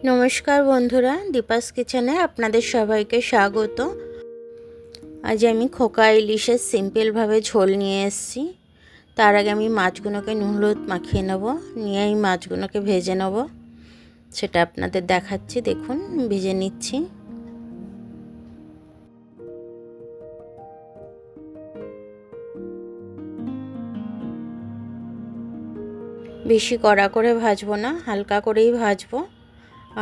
নমস্কার বন্ধুরা, দীপাস কিচেনে আপনাদের সবাইকে স্বাগত। আজ আমি খোকা ইলিশের সিম্পলভাবে ঝোল নিয়ে এসেছি। তার আগে আমি মাছগুলোকে নুন হলুদ মাখিয়ে নেব, নিয়ে এই মাছগুলোকে ভেজে নেব, সেটা আপনাদের দেখাচ্ছি। দেখুন, ভেজে নিচ্ছি। বেশি কড়া করে ভাজবো না, হালকা করেই ভাজবো।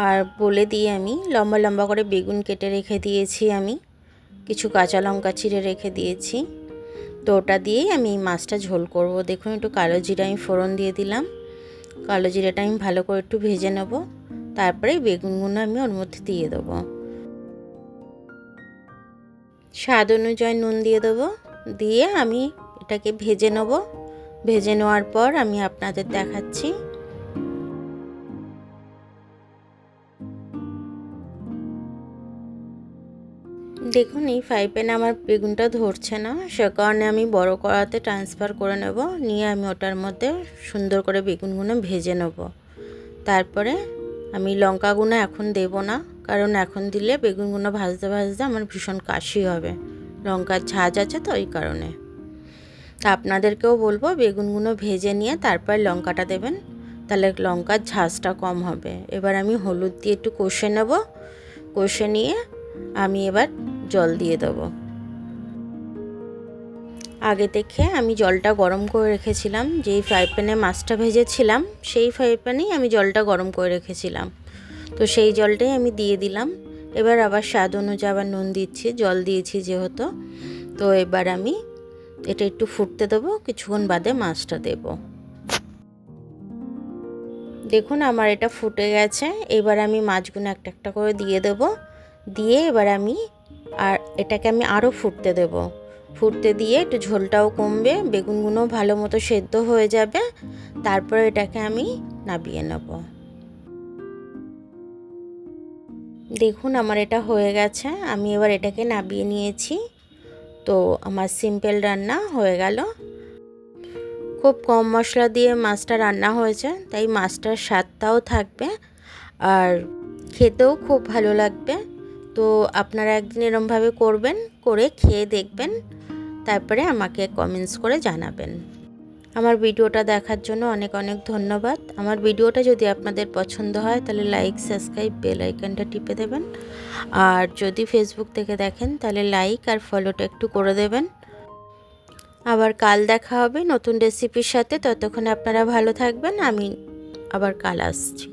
আর বলে দিয়ে আমি লম্বা লম্বা করে বেগুন কেটে রেখে দিয়েছি, আমি কিছু কাঁচা লঙ্কা চিড়ে রেখে দিয়েছি। তো ওটা দিয়েই আমি এই মাছটা ঝোল করব। দেখুন, একটু কালো জিরা আমি ফোড়ন দিয়ে দিলাম। কালো জিরাটা আমি ভালো করে একটু ভেজে নেব, তারপরে বেগুনগুলো আমি ওর মধ্যে দিয়ে দেবো। স্বাদ অনুযায়ী নুন দিয়ে দেবো, দিয়ে আমি এটাকে ভেজে নেব। ভেজে নেওয়ার পর আমি আপনাদের দেখাচ্ছি। দেখুন, এই ফ্রাই প্যানে আমার বেগুনটা ধরছে না, সে কারণে আমি বড় কড়াতে ট্রান্সফার করে নেব। নিয়ে আমি ওটার মধ্যে সুন্দর করে বেগুনগুলো ভেজে নেব। তারপরে আমি লঙ্কাগুলো এখন দেব না, কারণ এখন দিলে বেগুনগুলো ভাজতে ভাজতে আমার ভীষণ কাশি হবে। লঙ্কার ঝাঁজ আছে তো, ওই কারণে। তা আপনাদেরকেও বলবো বেগুনগুলো ভেজে নিয়ে তারপর লঙ্কাটা দেবেন, তাহলে লঙ্কার ঝাঁজটা কম হবে। এবার আমি হলুদ দিয়ে একটু কষে নেব। কষে নিয়ে আমি এবার জল দিয়ে দেবো। আগে থেকে আমি জলটা গরম করে রেখেছিলাম, যেই ফ্রাই প্যানে মাছটা ভেজেছিলাম সেই ফ্রাই প্যানেই আমি জলটা গরম করে রেখেছিলাম। তো সেই জলটাই আমি দিয়ে দিলাম। এবার আবার স্বাদ অনুযায়ী আবার নুন দিচ্ছি, জল দিয়েছি যেহেতু। তো এবার আমি এটা একটু ফুটতে দেবো, কিছুক্ষণ বাদে মাছটা দেব। দেখুন, আমার এটা ফুটে গেছে। এবার আমি মাছগুলো একটা একটা করে দিয়ে দেব। দিয়ে এবার আমি এটাকে আমি আরও ফুটতে দেব। ফুটতে দিয়ে একটু ঝোলটাও কমবে, বেগুনগুলো ভালো মতো সেদ্ধ হয়ে যাবে। তারপরে এটাকে আমি নামিয়ে নেব। দেখুন, আমার এটা হয়ে গেছে। আমি এবার এটাকে নামিয়ে নিয়েছি। তো আমার সিম্পল রান্না হয়ে গেল। খুব কম মশলা দিয়ে মাছটা রান্না হয়েছে, তাই মাছটার স্বাদটাও থাকবে আর খেতেও খুব ভালো লাগবে। তো আপনারা একদিন এরমভাবে করবেন, করে খেয়ে দেখবেন, তারপরে আমাকে কমেন্টস করে জানাবেন। আমার ভিডিওটা দেখার জন্য অনেক অনেক ধন্যবাদ। আমার ভিডিওটা যদি আপনাদের পছন্দ হয় তাহলে লাইক, সাবস্ক্রাইব, বেল আইকনটা টিপে দেবেন। আর যদি ফেসবুক থেকে দেখেন তাহলে লাইক আর ফলোটা একটু করে দেবেন। আবার কাল দেখা হবে নতুন রেসিপির সাথে। ততক্ষণে আপনারা ভালো থাকবেন। আমি আবার কাল আসছি।